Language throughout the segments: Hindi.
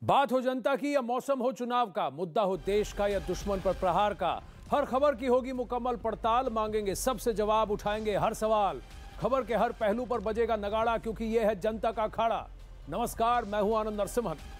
बात हो जनता की या मौसम हो चुनाव का, मुद्दा हो देश का या दुश्मन पर प्रहार का, हर खबर की होगी मुकम्मल पड़ताल। मांगेंगे सबसे जवाब, उठाएंगे हर सवाल। खबर के हर पहलू पर बजेगा नगाड़ा, क्योंकि यह है जनता का अखाड़ा। नमस्कार, मैं हूं आनंद नरसिम्हन।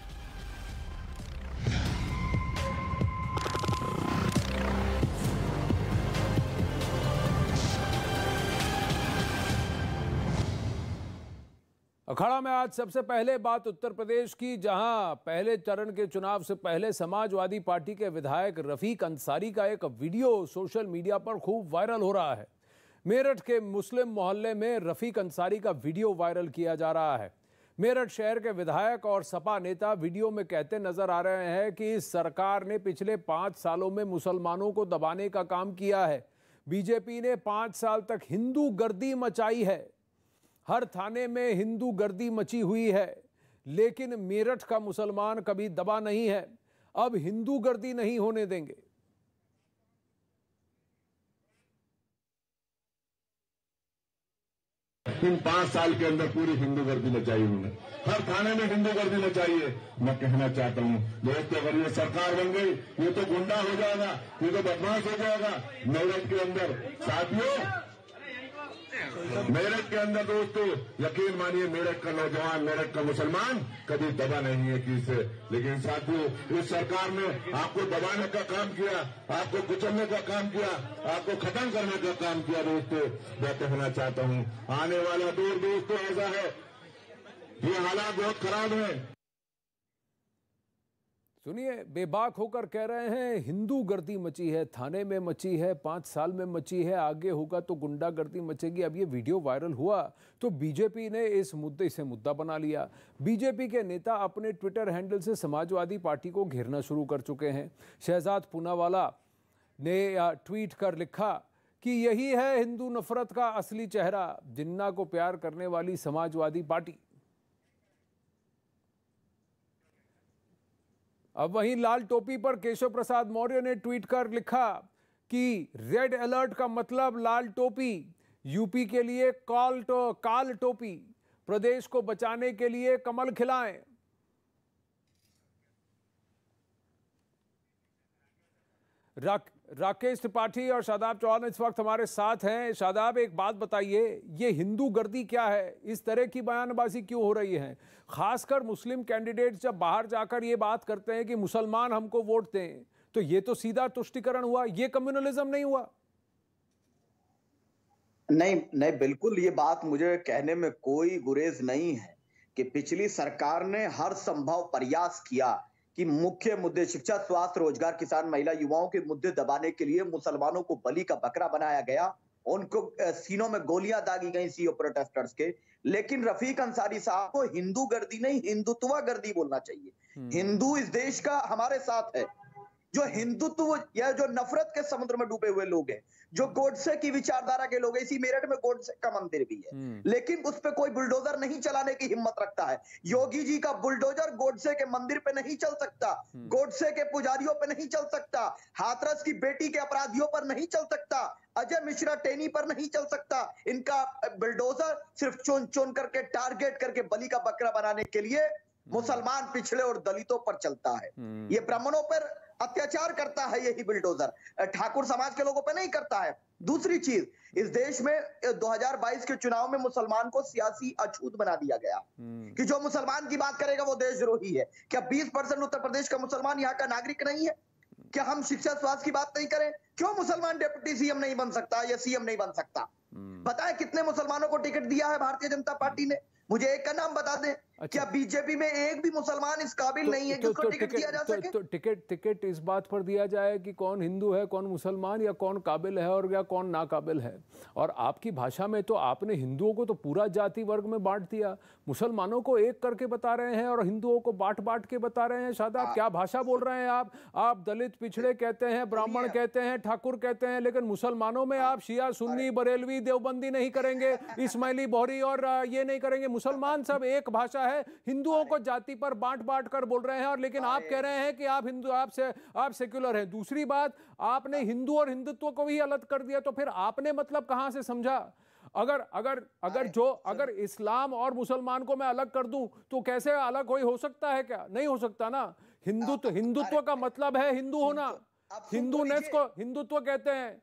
अखाड़ा में आज सबसे पहले बात उत्तर प्रदेश की, जहां पहले चरण के चुनाव से पहले समाजवादी पार्टी के विधायक रफीक अंसारी का एक वीडियो सोशल मीडिया पर खूब वायरल हो रहा है। मेरठ के मुस्लिम मोहल्ले में रफीक अंसारी का वीडियो वायरल किया जा रहा है। मेरठ शहर के विधायक और सपा नेता वीडियो में कहते नजर आ रहे हैं कि इस सरकार ने पिछले 5 सालों में मुसलमानों को दबाने का काम किया है। बीजेपी ने 5 साल तक हिंदू गर्दी मचाई है, हर थाने में हिंदू गर्दी मची हुई है, लेकिन मेरठ का मुसलमान कभी दबा नहीं है। अब हिंदू गर्दी नहीं होने देंगे। इन 5 साल के अंदर पूरी हिंदू गर्दी मचाई उन्होंने, हर थाने में हिंदू गर्दी मचाई है। मैं कहना चाहता हूं, दोस्तों, अगर ये सरकार बन गई, ये तो गुंडा हो जाएगा, ये तो बदमाश हो जाएगा मेरठ के अंदर। साथियों, मेरठ के अंदर दोस्तों, यकीन मानिए, मेरठ का नौजवान, मेरठ का मुसलमान कभी दबा नहीं है किसी से। लेकिन साथियों, इस सरकार ने आपको दबाने का काम किया, आपको कुचलने का काम किया, आपको खत्म करने का काम किया। दोस्तों, मैं कहना चाहता हूं, आने वाला दौर दोस्तों ऐसा है, ये हालात बहुत खराब है। सुनिए, बेबाक होकर कह रहे हैं हिंदू गर्दी मची है, थाने में मची है, 5 साल में मची है, आगे होगा तो गुंडा गर्दी मचेगी। अब ये वीडियो वायरल हुआ तो बीजेपी ने इसे मुद्दा बना लिया। बीजेपी के नेता अपने ट्विटर हैंडल से समाजवादी पार्टी को घेरना शुरू कर चुके हैं। शहजाद पूनावाला ने ट्वीट कर लिखा कि यही है हिंदू नफरत का असली चेहरा, जिन्ना को प्यार करने वाली समाजवादी पार्टी। अब वहीं लाल टोपी पर केशव प्रसाद मौर्य ने ट्वीट कर लिखा कि रेड अलर्ट का मतलब लाल टोपी, यूपी के लिए काल टोपी, प्रदेश को बचाने के लिए कमल खिलाएं। राकेश त्रिपाठी और शादाब चौहान इस वक्त हमारे साथ हैं। शादाब, एक बात बताइए, ये हिंदू गर्दी क्या है? इस तरह की बयानबाजी क्यों हो रही है? खासकर मुस्लिम कैंडिडेट्स जब बाहर जाकर ये बात करते हैं कि मुसलमान हमको वोट दें, तो ये तो सीधा तुष्टीकरण हुआ, ये कम्युनलिज्म नहीं हुआ? नहीं नहीं, बिल्कुल ये बात मुझे कहने में कोई गुरेज नहीं है कि पिछली सरकार ने हर संभव प्रयास किया कि मुख्य मुद्दे शिक्षा, स्वास्थ्य, रोजगार, किसान, महिला, युवाओं के मुद्दे दबाने के लिए मुसलमानों को बलि का बकरा बनाया गया, उनको सीनों में गोलियां दागी गई सीओ प्रोटेस्टर्स के। लेकिन रफीक अंसारी साहब को हिंदू गर्दी नहीं, हिंदुत्व गर्दी बोलना चाहिए। हिंदू इस देश का हमारे साथ है। जो हिंदुत्व या जो नफरत के समुद्र में डूबे हुए लोग हैं, जो गोडसे की विचारधारा के लोग हैं, इसी मेरठ में गोडसे का मंदिर भी है, लेकिन उस पे कोई बुलडोजर नहीं चलाने की हिम्मत रखता है। योगी जी का बुलडोजर गोडसे के मंदिर पे नहीं चल सकता, गोडसे के पुजारियों पे नहीं चल सकता, हाथरस की बेटी के अपराधियों पर नहीं चल सकता, अजय मिश्रा टेनी पर नहीं चल सकता। इनका बुलडोजर सिर्फ चुन चुन करके, टारगेट करके बलि का बकरा बनाने के लिए मुसलमान, पिछड़े और दलितों पर चलता है। ये ब्राह्मणों पर अत्याचार करता है, यही बुलडोजर ठाकुर समाज के लोगों पे नहीं करता है। दूसरी चीज, इस देश में 2022 के चुनाव में मुसलमान को सियासी अछूत बना दिया गया कि जो मुसलमान की बात करेगा वो देशद्रोही है। क्या 20% उत्तर प्रदेश का मुसलमान यहाँ का नागरिक नहीं है? क्या हम शिक्षा, स्वास्थ्य की बात नहीं करें? क्यों मुसलमान डिप्टी सीएम नहीं बन सकता या सीएम नहीं बन सकता? बताएं कितने मुसलमानों को टिकट दिया है भारतीय जनता पार्टी ने? मुझे एक का नाम बता दें। अच्छा, क्या बीजेपी में एक भी मुसलमान इस काबिल नहीं है जिसको टिकट दिया जा सके? तो टिकट इस बात पर दिया जाए कि कौन हिंदू है, कौन मुसलमान, या कौन काबिल है और या कौन नाकाबिल है। और आपकी भाषा में तो आपने हिंदुओं को तो पूरा जाति वर्ग में बांट दिया, मुसलमानों को एक करके बता रहे हैं और हिंदुओं को बांट बांट के बता रहे हैं। शादाब, क्या भाषा बोल रहे हैं आप दलित, पिछड़े कहते हैं, ब्राह्मण कहते हैं, ठाकुर कहते हैं, लेकिन मुसलमानों में आप शिया, सुन्नी, बरेलवी, देवबंदी नहीं करेंगे, इस्माइली, बोहरी और ये नहीं करेंगे। मुसलमान सब एक भाषा है, हिंदुओं को जाति पर बांट बांट कर बोल रहे हैं। और लेकिन आप कह रहे हैं कि आप हिंदू, आप सेक्युलर हैं। दूसरी बात, आपने हिंदू और हिंदुत्व को भी अलग कर दिया, तो फिर आपने मतलब कहां से समझा? अगर इस्लाम और मुसलमान को मैं अलग कर दूं तो कैसे अलग हो सकता है? क्या नहीं हो सकता ना। हिंदुत्व का मतलब है हिंदू होना। हिंदूनेस को हिंदुत्व कहते हैं।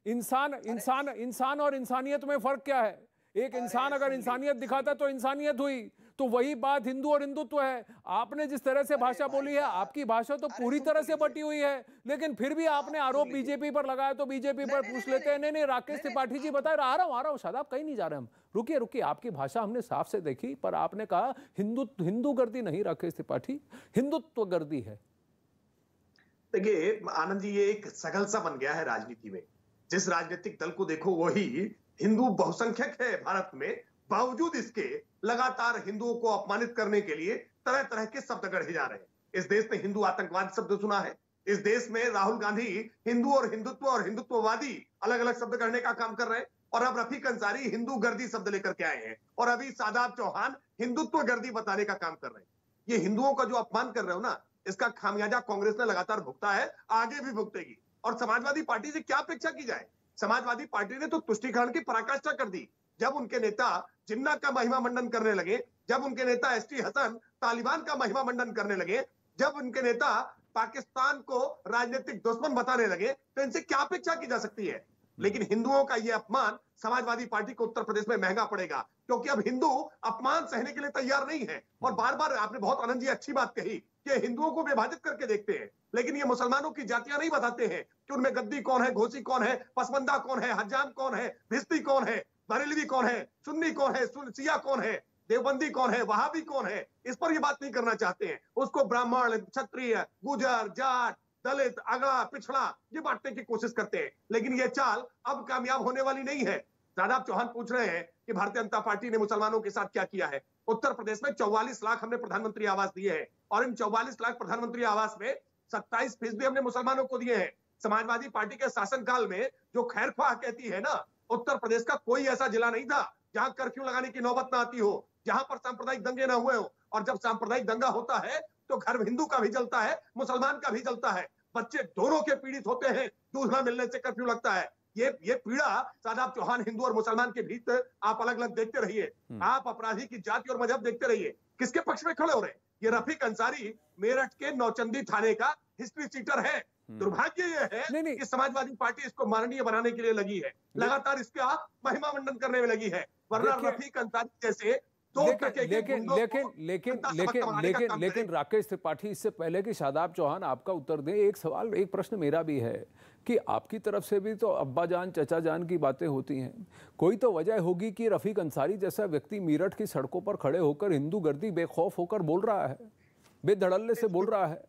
इंसान और इंसानियत में फर्क क्या है? एक इंसान अगर इंसानियत दिखाता तो इंसानियत हुई। तो वही बात हिंदू और हिंदुत्व है। आपने जिस तरह से भाषा बोली है, आपकी भाषा तो पूरी तरह से बटी हुई है, लेकिन फिर भी आपने आरोप बीजेपी पर लगाया तो बीजेपी पर पूछ लेते हैं। नहीं, राकेश त्रिपाठी जी बताए, आ रहा हूं शादाब, कहीं नहीं जा रहे हम। रुकिए, आपकी भाषा हमने साफ से देखी, पर आपने कहा हिंदू गर्दी नहीं राकेश त्रिपाठी, हिंदुत्व गर्दी है। देखिए आनंद जी, ये एक सगल सा बन गया है राजनीति में। जिस राजनीतिक दल को देखो वही हिंदू बहुसंख्यक है भारत में, बावजूद इसके लगातार हिंदुओं को अपमानित करने के लिए तरह तरह के शब्द गढ़े जा रहे हैं। इस देश ने हिंदू आतंकवाद शब्द सुना है। इस देश में राहुल गांधी हिंदू और हिंदुत्ववादी अलग अलग शब्द गढ़ने का काम कर रहे हैं। और अब रफीक अंसारी हिंदू गर्दी शब्द लेकर के आए हैं, और अभी शादाब चौहान हिंदुत्व गर्दी बताने का काम कर रहे हैं। ये हिंदुओं का जो अपमान कर रहे हो ना, इसका खामियाजा कांग्रेस ने लगातार भुगता है, आगे भी भुगतेगी। और समाजवादी पार्टी से क्या अपेक्षा की जाए? समाजवादी पार्टी ने तो तुष्टीकरण की पराकाष्ठा कर दी जब उनके नेता जिन्ना का महिमा मंडन करने लगे, जब उनके नेता एसटी हसन तालिबान का महिमा मंडन करने लगे, जब उनके नेता पाकिस्तान को राजनीतिक दुश्मन बताने लगे, तो इनसे क्या अपेक्षा की जा सकती है? लेकिन हिंदुओं का यह अपमान समाजवादी पार्टी को उत्तर प्रदेश में महंगा पड़ेगा, क्योंकि अब हिंदू अपमान सहने के लिए तैयार नहीं है। और बार बार आपने बहुत आनंद जी अच्छी बात कही कि हिंदुओं को विभाजित करके देखते हैं, लेकिन ये मुसलमानों की जातियां नहीं बताते हैं कि उनमें गद्दी कौन है, घोसी कौन है, पसमंदा कौन है, हज्जाम कौन है, भिस्ती कौन है, बरेलवी कौन है, सुन्नी कौन है, शिया कौन है, देवबंदी कौन है, वहाबी कौन है। इस पर ये बात नहीं करना चाहते हैं। उसको ब्राह्मण, क्षत्रिय, गुजर, जाट, दलित, अगड़ा, पिछड़ा ये बांटने की कोशिश करते हैं, लेकिन ये चाल अब कामयाब होने वाली नहीं है। शादाब चौहान पूछ रहे हैं कि भारतीय जनता पार्टी ने मुसलमानों के साथ क्या किया है। उत्तर प्रदेश में 44 लाख हमने प्रधानमंत्री आवास दिए हैं, और इन 44 लाख प्रधानमंत्री आवास में 27% हमने मुसलमानों को दिए हैं। समाजवादी पार्टी के शासनकाल में जो खैरख्वाह कहती है ना, उत्तर प्रदेश का कोई ऐसा जिला नहीं था जहां कर्फ्यू लगाने की नौबत ना आती हो, जहां पर सांप्रदायिक दंगे ना हुए हो। और जब सांप्रदायिक दंगा होता है तो घर हिंदू का भी जलता है, मुसलमान का भी जलता है, बच्चे दोनों के पीड़ित होते हैं, दूध न मिलने से कर्फ्यू लगता है। ये पीड़ा शादाब चौहान हिंदू और मुसलमान के बीच आप अलग अलग देखते रहिए। आप अपराधी की जाति और मजहब देखते रहिए, किसके पक्ष में खड़े हो रहे हैं। ये रफीक अंसारी मेरठ के नौचंदी थाने का हिस्ट्री सीटर है। दुर्भाग्य ये है कि समाजवादी पार्टी इसको माननीय बनाने के लिए लगी है, लगातार इसका महिमा मंडन करने में लगी है। वरना रफीक अंसारी जैसे लेकिन राकेश त्रिपाठी, इससे पहले कि शादाब चौहान आपका उत्तर दें, एक प्रश्न मेरा भी है कि आपकी तरफ से भी तो अब्बा जान चचा जान की बातें होती हैं। कोई तो वजह होगी कि रफीक अंसारी जैसा व्यक्ति मेरठ की सड़कों पर खड़े होकर हिंदू गर्दी बेखौफ होकर बोल रहा है, बेधड़ल्ले से बोल रहा है।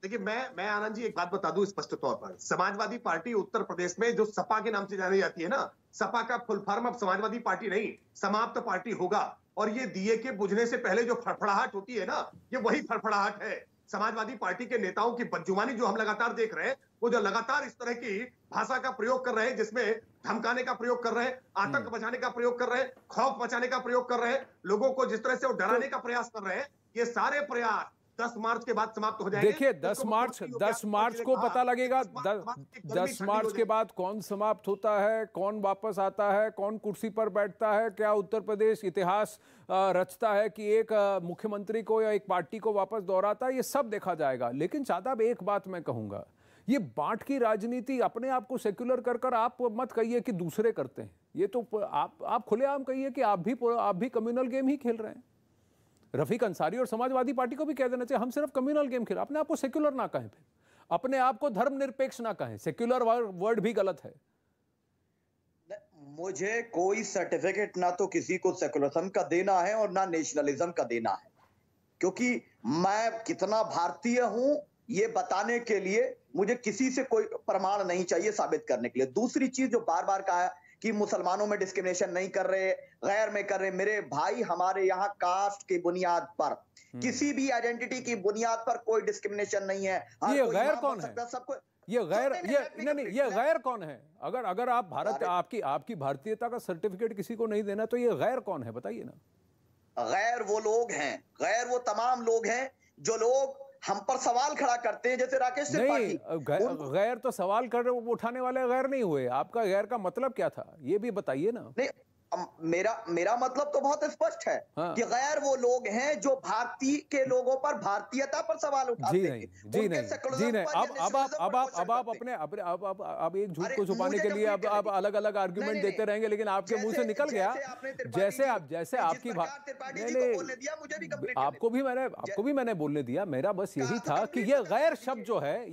देखिए मैं आनंद जी एक बात बता दूं स्पष्ट तौर पर, समाजवादी पार्टी उत्तर प्रदेश में जो सपा के नाम से जानी जाती है ना, सपा का फुल फॉर्म अब समाजवादी पार्टी नहीं, समाप्त पार्टी होगा। और ये दिए के बुझने से पहले जो फड़फड़ाहट होती है ना, ये वही फड़फड़ाहट है। समाजवादी पार्टी के नेताओं की बदजुबानी जो हम लगातार देख रहे हैं, वो जो लगातार इस तरह की भाषा का प्रयोग कर रहे हैं, जिसमें धमकाने का प्रयोग कर रहे हैं, आतंक बचाने का प्रयोग कर रहे हैं, खौफ मचाने का प्रयोग कर रहे हैं, लोगों को जिस तरह से वो डराने का प्रयास कर रहे हैं, ये सारे प्रयास 10 मार्च के बाद समाप्त हो जाएंगे। देखिए 10 मार्च को पता लगेगा। 10 मार्च के बाद कौन समाप्त होता है, कौन वापस आता है, कौन कुर्सी पर बैठता है, क्या उत्तर प्रदेश इतिहास रचता है कि एक मुख्यमंत्री को या एक पार्टी को वापस दोहराता है, ये सब देखा जाएगा। लेकिन शादाब एक बात मैं कहूंगा, ये बांट की राजनीति अपने आप को सेक्युलर कर आप मत कहिए कि दूसरे करते हैं। ये तो आप खुलेआम कहिए कि आप भी कम्युनल गेम ही खेल रहे हैं। रफीक अंसारी और समाजवादी पार्टी को भी कह देना चाहिए, हम सिर्फ कम्युनल गेम खेल, अपने आप को सेक्युलर ना कहें, फिर अपने आप को धर्मनिरपेक्ष ना कहें, सेक्युलर वर्ड भी गलत है। मुझे कोई सर्टिफिकेट ना तो किसी को सेक्युलरिज्म का देना है और ना नेशनलिज्म का देना है, क्योंकि मैं कितना भारतीय हूं ये बताने के लिए मुझे किसी से कोई प्रमाण नहीं चाहिए साबित करने के लिए। दूसरी चीज जो बार बार कहा कि मुसलमानों में डिस्क्रिमिनेशन नहीं कर रहे, गैर में कर रहे, मेरे भाई हमारे यहाँ कास्ट की बुनियाद पर, किसी भी आइडेंटिटी की बुनियाद पर कोई डिस्क्रिमिनेशन नहीं है। ये गैर कौन है? सबको ये गैर कौन है? अगर आप भारत आपकी भारतीयता का सर्टिफिकेट किसी को नहीं देना तो ये गैर कौन है, बताइए ना। गैर वो लोग हैं, गैर वो तमाम लोग हैं जो लोग हम पर सवाल खड़ा करते हैं, जैसे राकेश त्रिपाठी। गैर तो सवाल कर उठाने वाले गैर नहीं हुए, आपका गैर का मतलब क्या था ये भी बताइए ना। नहीं, मेरा मतलब तो बहुत स्पष्ट है कि गैर वो लोग हैं जो भारतीय के लोगों पर, भारतीयता पर सवाल उठाते हैं। जी नहीं। अब आप अपने अब एक झूठ को छुपाने के लिए अब अलग अलग आर्गुमेंट देते रहेंगे, लेकिन आपके मुंह से निकल गया जैसे आपकी आपको भी मैंने बोलने दिया। मेरा बस यही था कि ये गैर शब्द जो है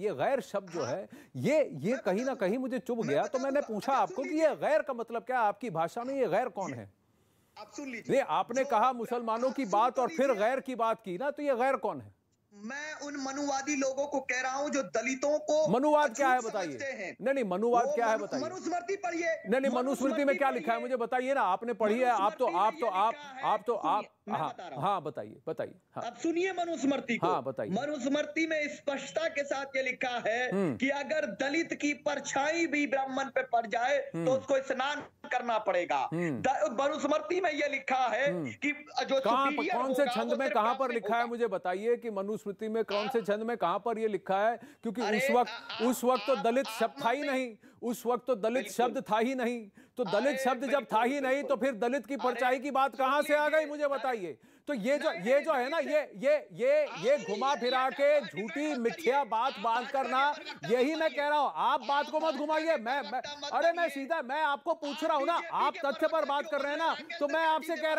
ये कहीं ना कहीं मुझे चुभ गया, तो मैंने पूछा आपको कि ये गैर का मतलब क्या, आपकी भाषा में ये गैर कौन है? आप सुन लीजिए, नहीं, आपने कहा मुसलमानों की बात और फिर गैर की बात की ना, तो ये गैर कौन है? मैं उन मनुवादी लोगों को कह रहा हूं जो दलितों को मनुवाद क्या है बताइए। नहीं, मनुवाद क्या है बताइए। मनुस्मृति पढ़िए। नहीं, मनुस्मृति में क्या लिखा है मुझे बताइए ना, आपने पढ़ी है। आप हाँ बताइए। हाँ। अब सुनिए मनुस्मृति को। हाँ बताइए। मनुस्मृति में स्पष्टता के साथ ये लिखा है कि अगर दलित की परछाई भी ब्राह्मण पे पड़ जाए तो उसको स्नान करना पड़ेगा। मनुस्मृति में ये लिखा है कि जो कौन से छंद में कहां पर लिखा है मुझे बताइए कि मनुस्मृति में कौन से छंद में कहां पर ये लिखा है? क्योंकि उस वक्त तो दलित शब्द था ही नहीं, उस वक्त तो दलित शब्द था ही नहीं। तो दलित शब्द जब था ही नहीं तो फिर दलित की परछाई की बात कहां से आ गई मुझे बताइए। तो ये जो है ना, ये घुमा फिरा के झूठी मिथ्या बात करना, यही मैं कह रहा हूं। आप बात को मत घुमाइए। मैं आपको पूछ रहा हूं ना, आप तथ्य पर बात कर रहे हैं ना, तो मैं आपसे कह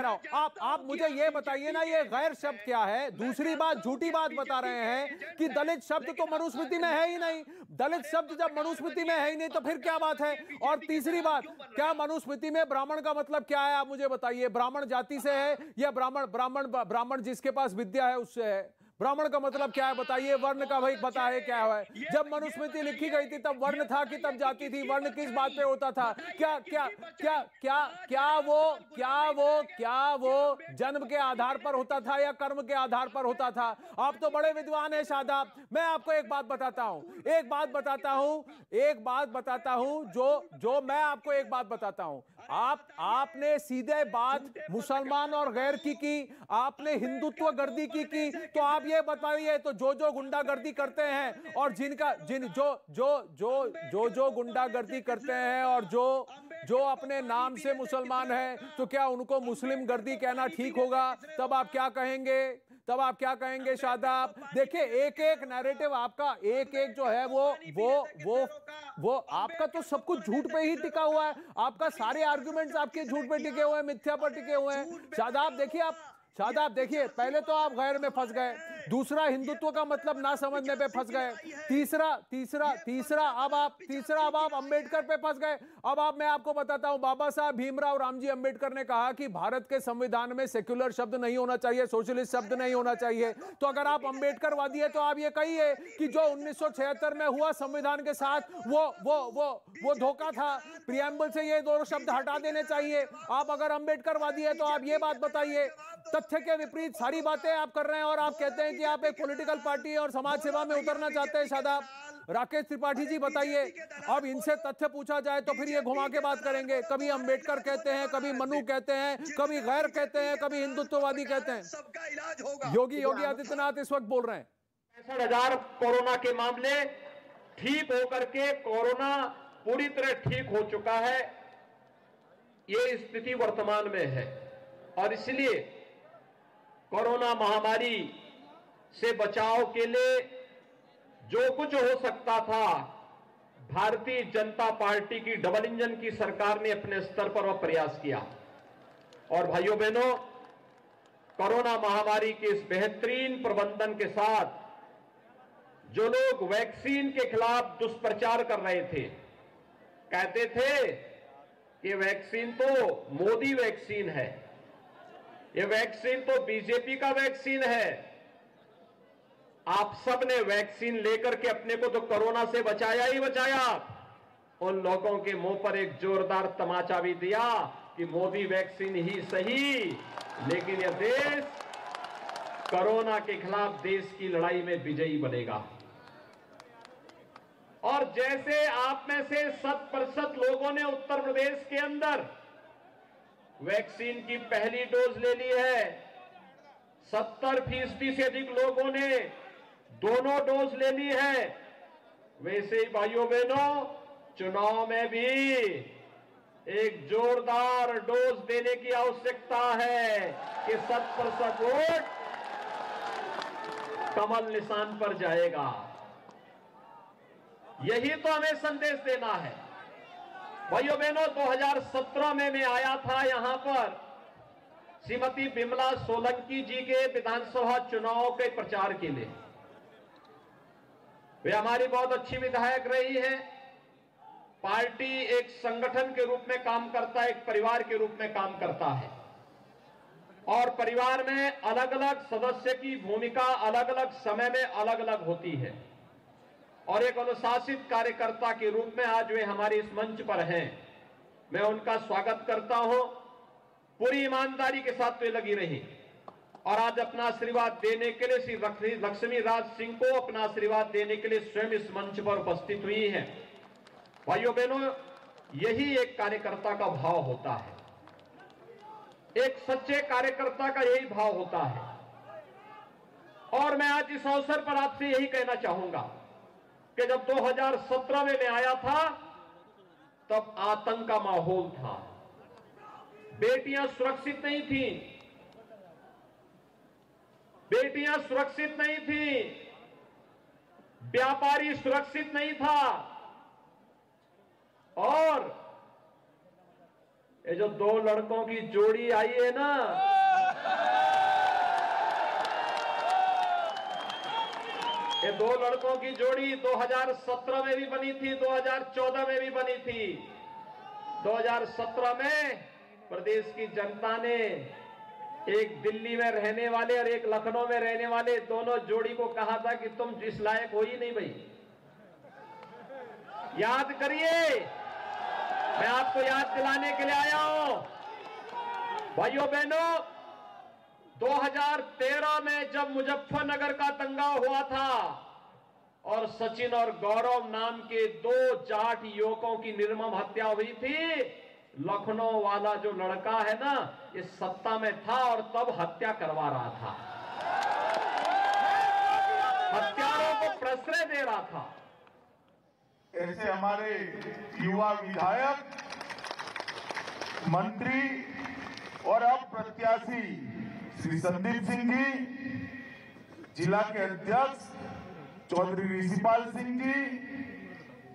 रहा हूं आप मुझे ये बताइए ना, ये गैर शब्द क्या है। दूसरी बात, झूठी बात बता रहे हैं कि दलित शब्द तो मनुस्मृति में है ही नहीं। दलित शब्द जब मनुस्मृति में है ही नहीं तो फिर क्या बात है? और तीसरी बात, क्या मनुस्मृति में ब्राह्मण का मतलब क्या है आप मुझे बताइए। ब्राह्मण जाति से है या ब्राह्मण जिसके पास विद्या है उससे है? ब्राह्मण का मतलब क्या है बताइए। वर्ण का भाई पता है क्या है? जब मनुस्मृति लिखी गई थी तब वर्ण था कि तब जाति थी? वर्ण किस बात पे होता था? क्या वो जन्म के आधार पर होता था या कर्म के आधार पर होता था? आप तो बड़े विद्वान हैं शादाब। मैं आपको एक बात बताता हूं आपने सीधे बात मुसलमान और गैर की आपने हिंदुत्व गर्दी की तो आप ये बताइए, तो जो गुंडागर्दी करते हैं और जो गुंडागर्दी करते हैं और जो अपने नाम से मुसलमान है, तो क्या उनको मुस्लिम गर्दी कहना ठीक होगा? तब आप क्या कहेंगे शादाब? देखिए, एक नैरेटिव आपका, एक जो है वो आपका तो सब कुछ झूठ पे ही टिका हुआ है। आपका सारे आर्गुमेंट्स आपके झूठ पे टिके हुए हैं, मिथ्या पर टिके हुए हैं। शादाब देखिए, पहले तो आप गैर में फंस गए, दूसरा हिंदुत्व का मतलब ना समझने पे फंस गए, तीसरा अब आप अंबेडकर पे फंस गए। मैं आपको बताता हूं, बाबा साहब भीमराव रामजी अंबेडकर ने कहा कि भारत के संविधान में सेक्युलर शब्द नहीं होना चाहिए, सोशलिस्ट शब्द नहीं होना चाहिए। तो अगर आप अंबेडकरवादी है तो आप ये कहिए कि जो 1976 में हुआ संविधान के साथ वो धोखा था, प्रियम्बल से ये दोनों शब्द हटा देने चाहिए। आप अगर अंबेडकरवादी है तो आप ये बात बताइए। तथ्य के विपरीत सारी बातें आप कर रहे हैं और आप कहते हैं कि आप एक पॉलिटिकल पार्टी और समाज सेवा में उतरना चाहते हैं। शादाब, राकेश त्रिपाठी जी बताइए, अब इनसे तथ्य पूछा जाए तो फिर ये घुमा के बात करेंगे। कभी अंबेडकर कहते हैं, कभी मनु कहते हैं, कभी गैर कहते हैं, कभी हिंदुत्ववादी कहते हैं। सबका इलाज होगा। योगी आदित्यनाथ इस वक्त बोल रहे हैं 65,000 कोरोना के मामले ठीक होकर के कोरोना पूरी तरह ठीक हो चुका है। ये स्थिति वर्तमान में है और इसलिए कोरोना महामारी से बचाव के लिए जो कुछ हो सकता था, भारतीय जनता पार्टी की डबल इंजन की सरकार ने अपने स्तर पर वह प्रयास किया। और भाइयों बहनों, कोरोना महामारी के इस बेहतरीन प्रबंधन के साथ जो लोग वैक्सीन के खिलाफ दुष्प्रचार कर रहे थे, कहते थे कि वैक्सीन तो मोदी वैक्सीन है, ये वैक्सीन तो बीजेपी का वैक्सीन है। आप सब ने वैक्सीन लेकर के अपने को तो कोरोना से बचाया ही बचाया, उन लोगों के मुंह पर एक जोरदार तमाचा भी दिया कि मोदी वैक्सीन ही सही, लेकिन यह देश कोरोना के खिलाफ देश की लड़ाई में विजयी बनेगा। और जैसे आप में से 100% लोगों ने उत्तर प्रदेश के अंदर वैक्सीन की पहली डोज ले ली है, 70% से अधिक लोगों ने दोनों डोज ले ली है, वैसे ही भाइयों बहनों चुनाव में भी एक जोरदार डोज देने की आवश्यकता है कि 100% वोट कमल निशान पर जाएगा। यही तो हमें संदेश देना है। भाइयों बहनों, 2017 में मैं आया था यहां पर श्रीमती बिमला सोलंकी जी के विधानसभा चुनाव के प्रचार के लिए। वे हमारी बहुत अच्छी विधायक रही है। पार्टी एक संगठन के रूप में काम करता है, एक परिवार के रूप में काम करता है और परिवार में अलग अलग सदस्य की भूमिका अलग अलग समय में अलग अलग होती है और एक अनुशासित कार्यकर्ता के रूप में आज वे हमारे इस मंच पर हैं। मैं उनका स्वागत करता हूं। पूरी ईमानदारी के साथ वे लगी रही और आज अपना आशीर्वाद देने के लिए श्री लक्ष्मी राज सिंह को अपना आशीर्वाद देने के लिए स्वयं इस मंच पर उपस्थित हुई है। भाइयों बहनों, यही एक कार्यकर्ता का भाव होता है। एक सच्चे कार्यकर्ता का यही भाव होता है। और मैं आज इस अवसर पर आपसे यही कहना चाहूंगा कि जब 2017 में मैं आया था तब आतंक का माहौल था। बेटियां सुरक्षित नहीं थी, बेटियां सुरक्षित नहीं थी, व्यापारी सुरक्षित नहीं था और ये जो दो लड़कों की जोड़ी आई है ना, ये दो लड़कों की जोड़ी 2017 में भी बनी थी, 2014 में भी बनी थी। 2017 में प्रदेश की जनता ने एक दिल्ली में रहने वाले और एक लखनऊ में रहने वाले दोनों जोड़ी को कहा था कि तुम जिस लायक हो ही नहीं भाई। याद करिए, मैं आपको याद दिलाने के लिए आया हूं। भाइयों बहनों, 2013 में जब मुजफ्फरनगर का दंगा हुआ था और सचिन और गौरव नाम के दो जाट युवकों की निर्मम हत्या हुई थी, लखनऊ वाला जो लड़का है ना, ये सत्ता में था और तब हत्या करवा रहा था, हत्यारों को प्रश्रय दे रहा था। ऐसे हमारे युवा विधायक, मंत्री और अब प्रत्याशी श्री संदीप सिंह जी, जिला के अध्यक्ष चौधरी ऋषिपाल सिंह जी,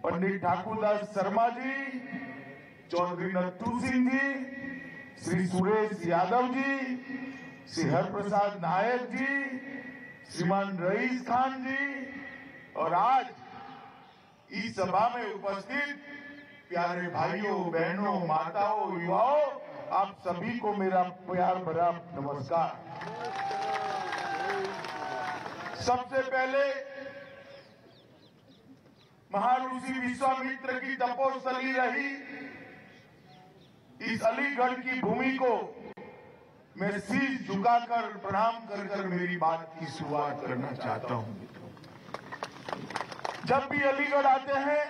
पंडित ठाकुरदास शर्मा जी, चौधरी नत्थू सिंह जी, श्री सुरेश यादव जी, श्री हरप्रसाद नायक जी, श्रीमान रईस खान जी और आज इस सभा में उपस्थित प्यारे भाइयों, बहनों, माताओं, युवाओं, आप सभी को मेरा प्यार भरा नमस्कार। सबसे पहले महर्षि विश्वामित्र की तपोस्थली रही इस अलीगढ़ की भूमि को मैं शीश झुकाकर प्रणाम कर कर मेरी बात की शुरुआत करना चाहता हूं। जब भी अलीगढ़ आते हैं,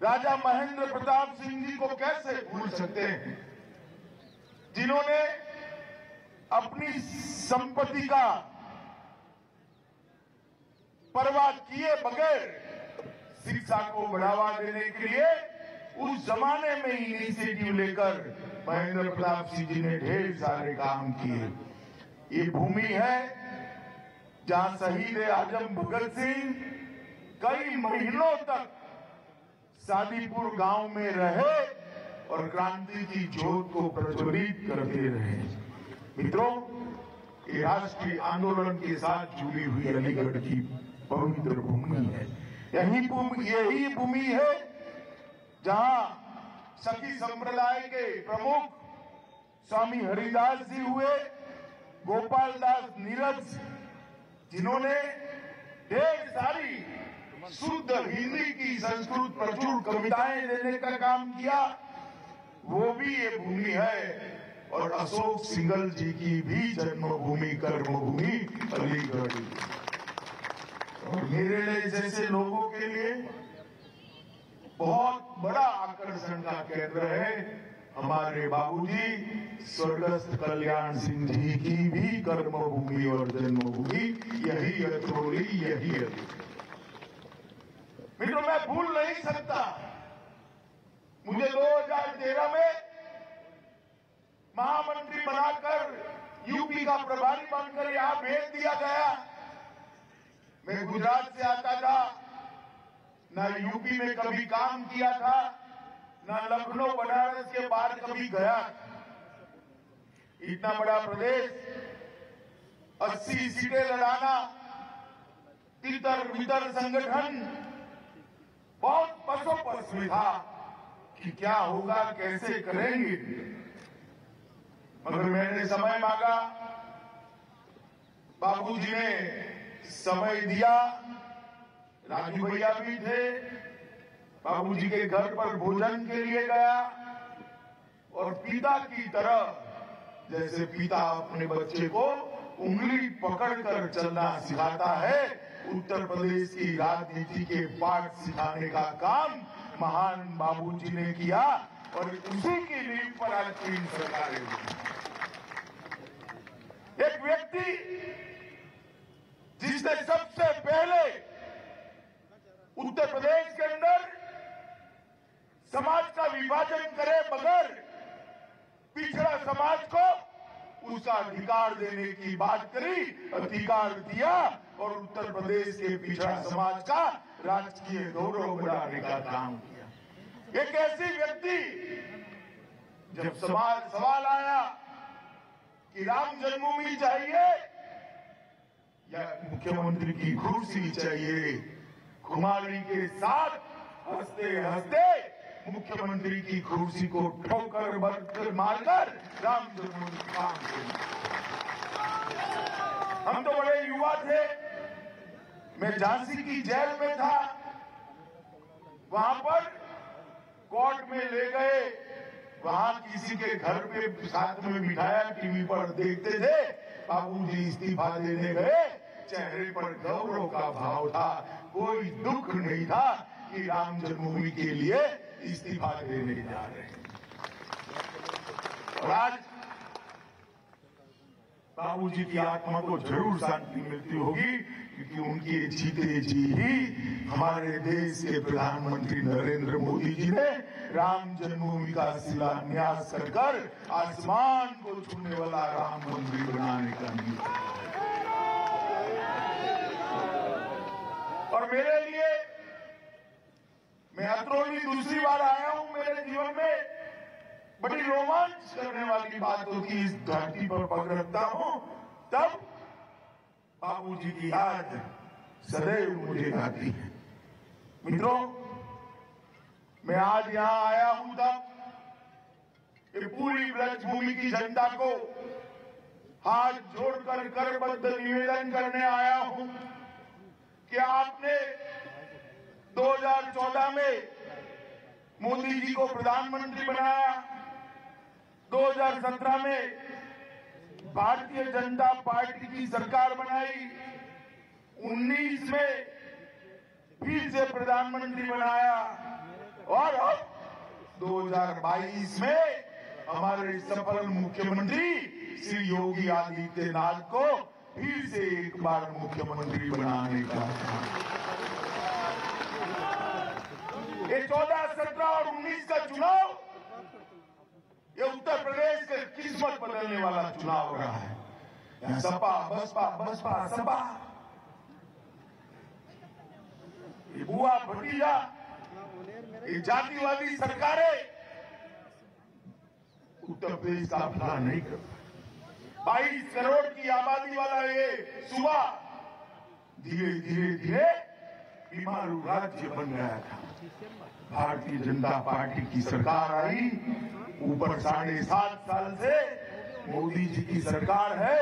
राजा महेंद्र प्रताप सिंह जी को कैसे भूल सकते हैं, जिन्होंने अपनी संपत्ति का परवाह किए बगैर शिक्षा को बढ़ावा देने के लिए उस जमाने में इनिशिएटिव लेकर महेंद्र प्रताप सिंह जी ने ढेर सारे काम किए। ये भूमि है जहां शहीद आजम भगत सिंह कई महीनों तक सादीपुर गांव में रहे और क्रांति की ज्योत को प्रज्वलित करते रहे। मित्रों, ये राष्ट्रीय आंदोलन के साथ जुड़ी हुई अलीगढ़ की पवित्र भूमि है। यही भूमि है जहां सखी संप्रदाय के प्रमुख स्वामी हरिदास जी हुए, गोपाल दास नीरज, जिन्होंने ढेर सारी शुद्ध हिंदी की संस्कृत प्रचुर कविताएं देने का काम किया, वो भी ये भूमि है। और अशोक सिंघल जी की भी जन्मभूमि कर्मभूमि अलीगढ़। और मेरे लिए जैसे लोगों के लिए बहुत बड़ा आकर्षण का केंद्र है हमारे बाबूजी स्वर्गस्थ कल्याण सिंह जी की भी कर्मभूमि और जन्मभूमि यही अतरौली, यही अलीगढ़। मित्रों, मैं भूल नहीं सकता मुझे 2013 में महामंत्री बनाकर यूपी का प्रभारी बनकर यहां भेज दिया गया। मैं गुजरात से आता था, ना यूपी में कभी काम किया था, ना लखनऊ बनारस के बाहर कभी गया। इतना बड़ा प्रदेश, 80 सीटें लड़ाना, तितर मितर संगठन बहुत पसोपस में था कि क्या होगा, कैसे करेंगे। मगर मैंने समय मांगा, बाबूजी ने समय दिया। राजू भैया भी थे, बाबूजी के घर पर भोजन के लिए गया और पिता की तरह, जैसे पिता अपने बच्चे को उंगली पकड़कर चलना सिखाता है, उत्तर प्रदेश की राजनीति के पाठ सिखाने का काम महान बाबूजी ने किया और उसी की नींव पर आज 3 सरकारें हुई। एक व्यक्ति जिसने सबसे पहले उत्तर प्रदेश के अंदर समाज का विभाजन करे बगैर पिछड़ा समाज को उसका अधिकार देने की बात करी, अधिकार दिया और उत्तर प्रदेश के पिछड़ा समाज का राजकीय गौरव बढ़ाने का काम किया। एक ऐसी व्यक्ति, जब सवाल आया कि राम जन्मभूमि चाहिए या मुख्यमंत्री की कुर्सी चाहिए, कुमारी के साथ हंसते हंसते मुख्यमंत्री की कुर्सी को ठोकर बरकर मारकर राम जन्मभूमि काम किया। हम तो बड़े युवा थे, मैं झांसी की जेल में था, वहां पर कोर्ट में ले गए, वहां किसी के घर पे साथ में बिठाया, टीवी पर देखते थे, बाबूजी इस्तीफा देने गए, चेहरे पर गौरव का भाव था, कोई दुख नहीं था कि राम जन्मभूमि के लिए इस्तीफा देने जा रहे हैं। और आज बाबूजी की आत्मा को जरूर शांति मिलती होगी, क्योंकि उनके जीते जी ही हमारे देश के प्रधानमंत्री नरेंद्र मोदी जी ने राम जन्मभूमि का शिलान्यास कर आसमान को छूने वाला राम मंदिर बनाने का निर्णय। और मेरे लिए, मैं अतरौली दूसरी बार आया हूं, मेरे जीवन में बड़ी रोमांच करने वाली बात होती है। इस धरती पर पग रखता हूं तब बाबूजी की याद सदैव मुझे आती है। मित्रों, मैं आज यहां आया हूं तब पूरी ब्रजभूमि की जनता को हाथ जोड़कर करबद्ध निवेदन करने आया हूं कि आपने 2014 में मोदी जी को प्रधानमंत्री बनाया, 2017 में भारतीय जनता पार्टी की सरकार बनाई, 19 में फिर से प्रधानमंत्री बनाया और अब 2022 में हमारे सफल मुख्यमंत्री श्री योगी आदित्यनाथ को फिर से एक बार मुख्यमंत्री बनाने का। ये 14, 17 और 19 का चुनाव, ये उत्तर प्रदेश के किस्मत बदलने वाला चुनाव रहा है। यहाँ सपा बसपा, बसपा सपा, ये बुआ भतीजा, ये जातिवादी सरकारें उत्तर प्रदेश का भला नहीं करती। 22 करोड़ की आबादी वाला ये सूबा धीरे धीरे धीरे बीमारू राज्य बन गया था। भारतीय जनता पार्टी की सरकार आई, ऊपर 7.5 साल से मोदी जी की सरकार है,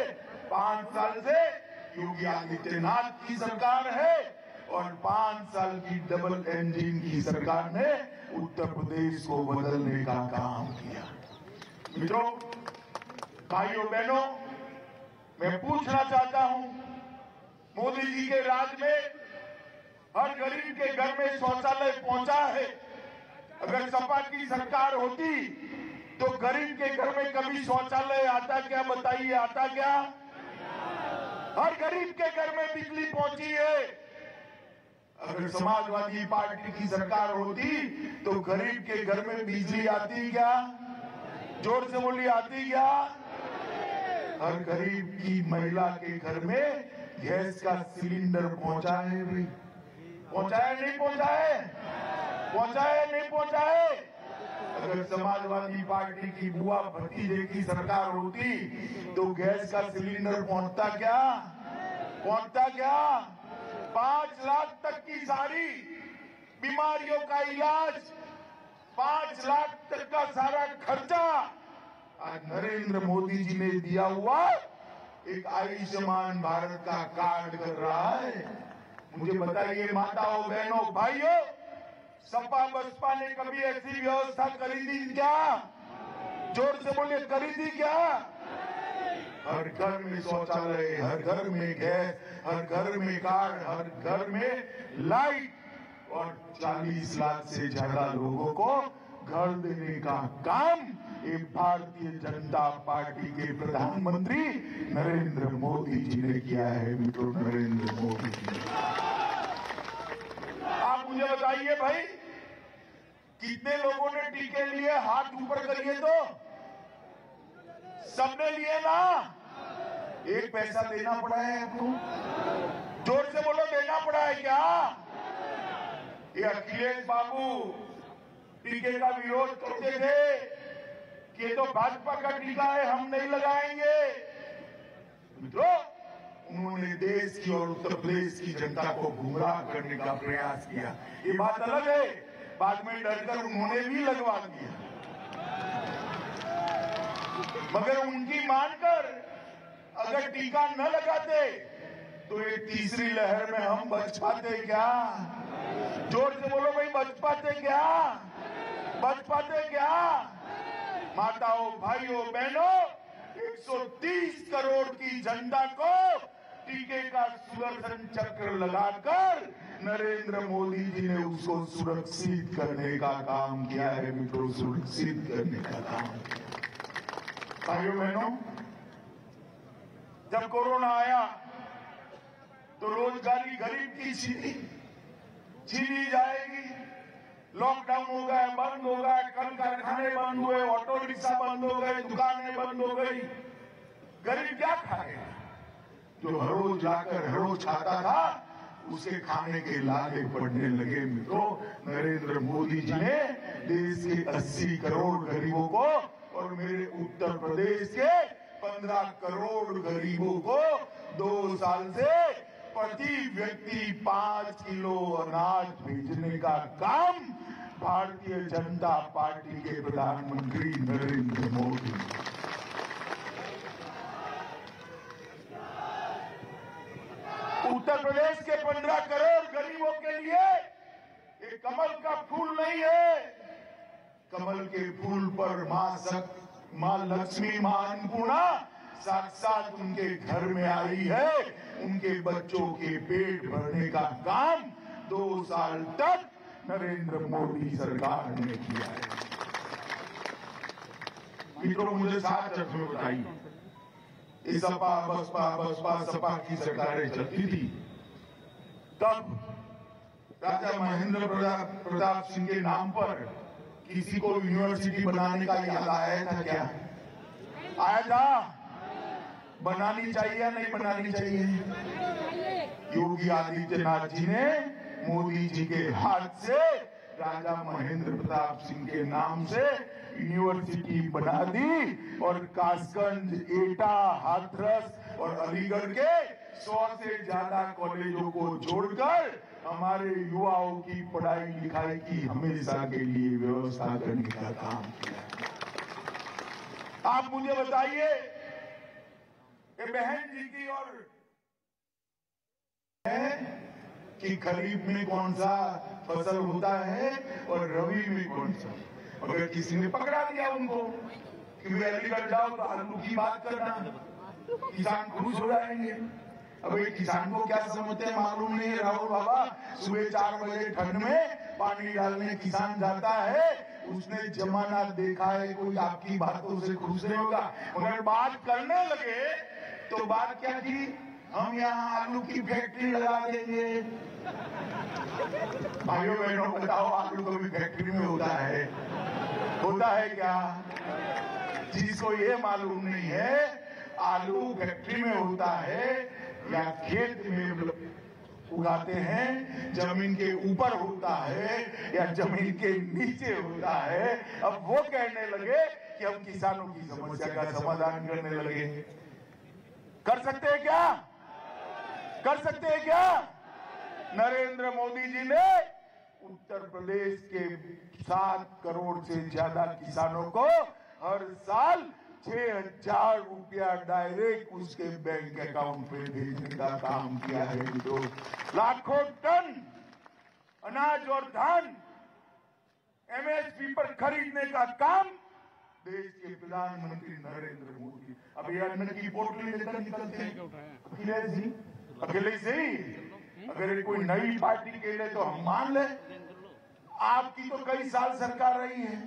5 साल से योगी आदित्यनाथ की सरकार है और 5 साल की डबल इंजन की सरकार ने उत्तर प्रदेश को बदलने का काम किया। मित्रों, भाइयों बहनों, मैं पूछना चाहता हूं, मोदी जी के राज में हर गरीब के घर में शौचालय पहुंचा है। अगर सपा की सरकार होती तो गरीब के घर में कभी शौचालय आता क्या? बताइए, आता क्या? हर गरीब के घर में बिजली पहुंची है। अगर समाजवादी पार्टी की सरकार होती तो गरीब के घर में बिजली आती क्या? जोर से बोलिए, आती क्या? हर गरीब की महिला के घर में गैस का सिलेंडर पहुंचाए भाई, पहुंचाए नहीं पहुंचाए, पहुंचाए नहीं पहुंचाए। अगर समाजवादी पार्टी की बुआ भतीजे की सरकार होती तो गैस का सिलेंडर पहुंचता क्या? पहुंचता क्या? 5 लाख तक की सारी बीमारियों का इलाज, 5 लाख तक का सारा खर्चा आज नरेंद्र मोदी जी ने दिया हुआ एक आयुष्मान भारत का कार्ड कर रहा है। मुझे बताइए माताओं, बहनों, भाइयों, सपा बसपा ने कभी ऐसी व्यवस्था करी थी क्या? जोर से बोलिए, करी थी क्या? हर घर में शौचालय, हर घर में गैस, हर घर में कार्ड, हर घर में लाइट और 40 लाख से ज्यादा लोगों को घर देने का काम ये भारतीय जनता पार्टी के प्रधानमंत्री नरेंद्र मोदी जी ने किया है। मित्रों, नरेंद्र मोदी जी, आप मुझे बताइए भाई, कितने लोगों ने टीके लिए? हाथ ऊपर करिए तो। सबने लिए ना? एक पैसा देना पड़ा है आपको? जोर से बोलो, देना पड़ा है क्या? ये अखिलेश बाबू टीके का विरोध करते थे कि ये तो भाजपा का टीका है, हम नहीं लगाएंगे। मित्रों, उन्होंने देश की और उत्तर प्रदेश की जनता को गुमराह करने का प्रयास किया। ये बात अलग है, बाद में डरकर उन्होंने भी लगवा दिया, मगर उनकी मानकर अगर टीका न लगाते तो ये तीसरी लहर में हम बच पाते क्या? जोर से बोलो भाई, बच पाते क्या? बच पाते क्या? माताओं, भाइयों, बहनों, 130 करोड़ की जनता को टीके का सुदर्शन चक्र लगाकर नरेंद्र मोदी जी ने उसको सुरक्षित करने का काम किया है। मित्रों, सुरक्षित करने का काम किया। भाइयों बहनों, जब कोरोना आया तो रोजगारी गरीब की छीनी जाएगी। लॉकडाउन हो गया, बंद हो गया, कल कारखाने बंद हुए, ऑटो रिक्शा बंद हो गए, दुकानें बंद हो गई। गरीब क्या खाएगा? जो हर रोज लाकर हर रोज खाता था, उसे खाने के लाले पड़ने लगे। मित्रों, नरेंद्र मोदी जी ने देश के 80 करोड़ गरीबों को और मेरे उत्तर प्रदेश के 15 करोड़ गरीबों को 2 साल से प्रति व्यक्ति 5 किलो अनाज भेजने का काम भारतीय जनता पार्टी के प्रधानमंत्री नरेंद्र मोदी। उत्तर प्रदेश के 15 करोड़ गरीबों के लिए ये कमल का फूल नहीं है। कमल के फूल पर मां लक्ष्मी, मां अन्नपूर्णा साक्षात उनके घर में आई है। उनके बच्चों के पेट भरने का काम 2 साल तक नरेंद्र मोदी सरकार ने किया है। मित्रों, मुझे 7 चर्च में बताइए, इस सपा बसपा सपा की सरकारें चलती थी, तब राजा महेंद्र प्रताप सिंह के नाम पर किसी को यूनिवर्सिटी बनाने का याद आया था क्या? आया था? बनानी चाहिए या नहीं बनानी चाहिए? योगी आदित्यनाथ जी ने मोदी जी के हाथ से राजा महेंद्र प्रताप सिंह के नाम से यूनिवर्सिटी बना दी और कासगंज, एटा, हाथरस और अलीगढ़ के 100 से ज्यादा कॉलेजों को जोड़कर हमारे युवाओं की पढ़ाई लिखाई की हमेशा के लिए व्यवस्था करने का काम किया। आप मुझे बताइए, बहन जी की और है कि खरीफ में कौन सा फसल होता है और रबी में कौन सा? अगर किसी ने पकड़ा दिया उनको कि वे अलीगढ़ जाओ तो आलू की बात करना, किसान खुश हो जाएंगे। अब ये किसान को क्या समझते हैं मालूम नहीं है। राहुल बाबा सुबह 4 बजे ठंड में पानी डालने किसान जाता है, उसने जमाना देखा है, कोई आपकी बातों से खुश नहीं होगा। मगर बात करने लगे तो बात क्या थी? हम यहाँ आलू की फैक्ट्री लगा देंगे। भाइयों बहनों बताओ, आलू तो भी फैक्ट्री में होता है क्या? जिसको ये मालूम नहीं है आलू फैक्ट्री में होता है या खेत में उगाते हैं, जमीन के ऊपर होता है या जमीन के नीचे होता है। अब वो कहने लगे कि हम किसानों की समस्या का समाधान करने लगे। कर सकते हैं क्या? कर सकते हैं क्या? नरेंद्र मोदी जी ने उत्तर प्रदेश के 7 करोड़ से ज्यादा किसानों को हर साल 6,000 रुपया डायरेक्ट उसके बैंक अकाउंट पे भेजने का काम किया है। तो लाखों टन अनाज और धान एमएसपी पर खरीदने का काम देश के प्रधानमंत्री नरेंद्र मोदी। अब ये अन्न की पोटली लेकर निकलते हैं अखिलेश जी। अगर कोई नई पार्टी के लिए तो हम मान ले, आपकी तो कई साल सरकार रही है,